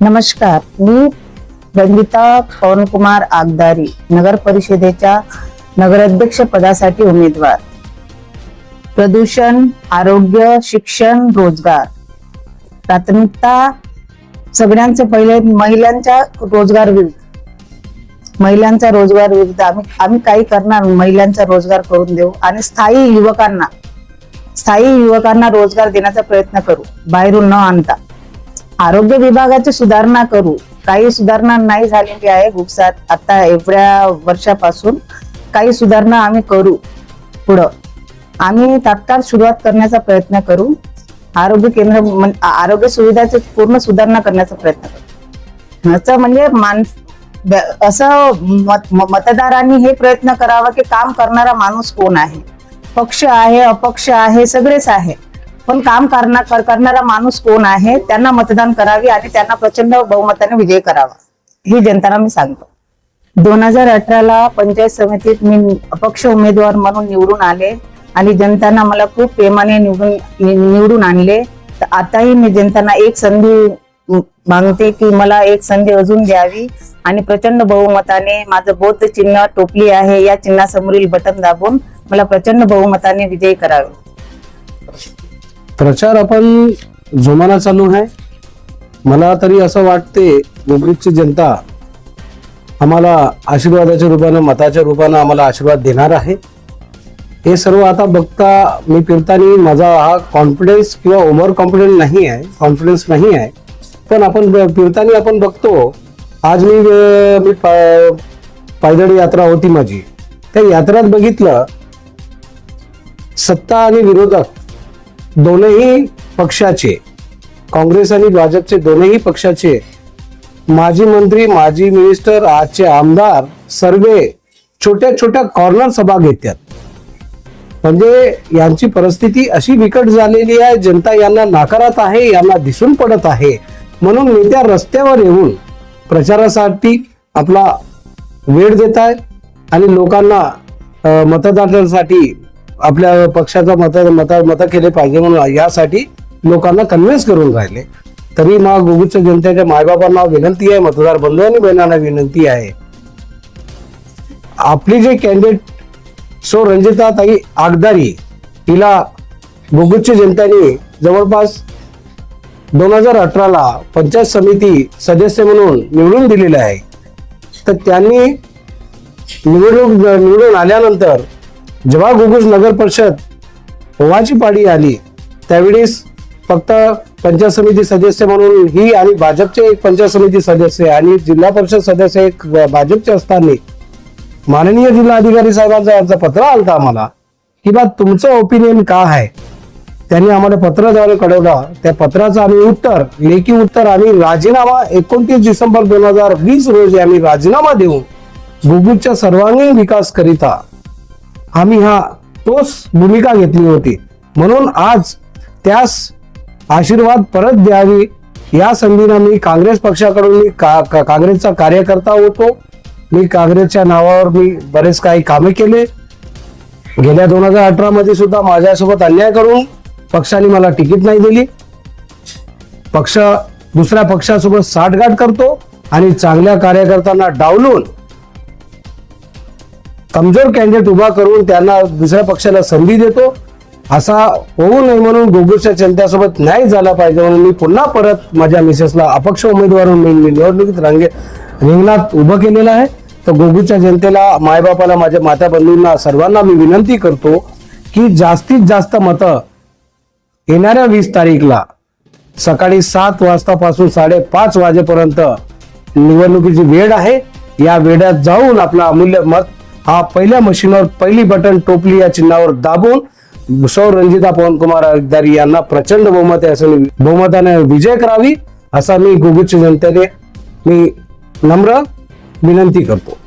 नमस्कार, मी रंजिता पवनकुमार आगदारी, नगर परिषदेच्या नगराध्यक्ष पदासाठी उमेदवार. प्रदूषण, आरोग्य, शिक्षण, रोजगार. प्राथमिकता सगळ्यांचे पहिले महिलांच्या रोजगार विरुद्ध. महिलांचा रोजगार विरुद्ध आम्ही काही करणार, महिलांचा रोजगार करून देऊ आणि स्थायी युवकांना रोजगार देण्याचा प्रयत्न करू, बाहेरून न आणता. आरोग्य विभागाची सुधारणा करू. काही सुधारणा नाही झालेली आहे गुजरात आता एवढ्या वर्षापासून. काही सुधारणा आम्ही करू. पुढं आम्ही तात्काळ सुरुवात करण्याचा प्रयत्न करू. आरोग्य केंद्र, आरोग्य सुविधाची पूर्ण सुधारणा करण्याचा प्रयत्न करू. असं म्हणजे मतदारांनी हे प्रयत्न करावा की काम करणारा माणूस कोण आहे. पक्ष आहे, अपक्ष आहे, सगळेच आहे, पण काम करणारा माणूस कोण आहे त्यांना मतदान करावे आणि त्यांना प्रचंड बहुमताने विजय करावा, ही जनताला मी सांगतो. 2018ला पंचायत समितीत मी अपक्ष उमेदवार म्हणून निवडून आले आणि जनतांना मला खूप प्रेमाने निवडून आणले. तर आताही मी जनतांना एक संधी मागते की मला एक संधी अजून द्यावी आणि प्रचंड बहुमताने, माझं बौद्ध चिन्ह टोपली आहे, या चिन्हासमोरील बटन दाबून मला प्रचंड बहुमताने विजयी करावे. प्रचार आपण जोमाना चालू आहे. मला तरी असं वाटते मुंबईची जनता आम्हाला आशीर्वादाच्या रूपानं, मताच्या रूपानं आम्हाला आशीर्वाद देणार आहे. हे सर्व आता बघता मी फिरताना माझा हा कॉन्फिडन्स किंवा ओव्हर कॉन्फिडन्स नाही आहे, कॉन्फिडन्स नाही आहे, पण आपण फिरताना आपण बघतो. आज मी पायदळी यात्रा होती माझी. त्या यात्रात बघितलं सत्ता आणि विरोधक दोनही पक्षाचे, काँग्रेस आणि भाजपचे दोनही पक्षाचे माजी मंत्री, माजी मिनिस्टर, आजचे आमदार सर्व छोट्या छोट्या कॉर्नर सभा घेतात. म्हणजे यांची परिस्थिती अशी बिकट झालेली आहे, जनता यांना नाकारत आहे, यांना दिसून पडत आहे. म्हणून नेत्या रस्त्यावर येऊन प्रचारासाठी आपला वेळ देत आहेत आणि लोकांना मतदारांसाठी आपल्या पक्षाचा मत केले पाहिजे म्हणून यासाठी लोकांना कन्व्हिन्स करून राहिले. तरी मग गुगूच्या जनतेच्या मायबापांना विनंती आहे, मतदार बंधू आणि बहिणांना विनंती आहे, आपली जे कॅन्डिडेट सो रंजिता ताई आगदारी, हिला गुगूच्या जनतेने जवळपास 2018ला पंचायत समिती सदस्य म्हणून निवडून दिलेले आहे. तर त्यांनी निवडून आल्यानंतर जेव्हा गुगूज नगर परिषद होवाची पाडी आली त्यावेळेस फक्त पंचायत समिती सदस्य म्हणून ही आणि भाजपचे एक पंचायत समिती सदस्य आणि जिल्हा परिषद सदस्य एक भाजपचे असताना माननीय जिल्हाधिकारी साहेबांचा अर्ज पत्र आलता आम्हाला की बा तुमचं ओपिनियन काय आहे. त्यांनी आम्हाला पत्राद्वारे कळवलं. त्या पत्राचं आम्ही लेखी उत्तर आम्ही राजीनामा 29 डिसेंबर 2020 रोजी आम्ही राजीनामा देऊन गुगूजच्या सर्वांगीण विकास करिता आम्ही तोच भूमिका घेतली होती. म्हणून आज त्यास आशीर्वाद परत द्यावी या संधीनं मी काँग्रेस पक्षाकडून काँग्रेसचा कार्यकर्ता होतो. मी काँग्रेसच्या नावावर मी बरेच काही कामे केले. गेल्या 2018 मध्ये सुद्धा माझ्यासोबत अन्याय करून पक्षाने मला तिकीट नाही दिली. पक्ष दुसऱ्या पक्षासोबत साठगाठ करतो आणि चांगल्या कार्यकर्त्यांना डावलून कमजोर कॅन्डिडेट उभा करून त्यांना दुसऱ्या पक्षाला संधी देतो. असा होऊ नये म्हणून गुगूच्या जनतेसोबत न्याय झाला पाहिजे म्हणून मी पुन्हा परत माझ्या मिसेसला अपक्ष उमेदवार म्हणून मी निवडणुकीत रिंगणात उभं केलेलं आहे. तर गुगूच्या जनतेला, मायबापाला, माझ्या माता बंधूंना सर्वांना मी विनंती करतो की जास्तीत जास्त मतं येणाऱ्या 20 तारीखला सकाळी 7 वाजतापासून 5:30 वाजेपर्यंत निवडणुकीची वेळ आहे. या वेळात जाऊन आपला अमूल्य मत हा पहिल्या मशीनवर पहिली बटन टोपली या चिन्हावर दाबून सौ रंजिता पवनकुमार आगदारी यांना प्रचंड बहुमताने विजय करावी असा मी गुगूच्या जनतेने मी नम्र विनंती करतो.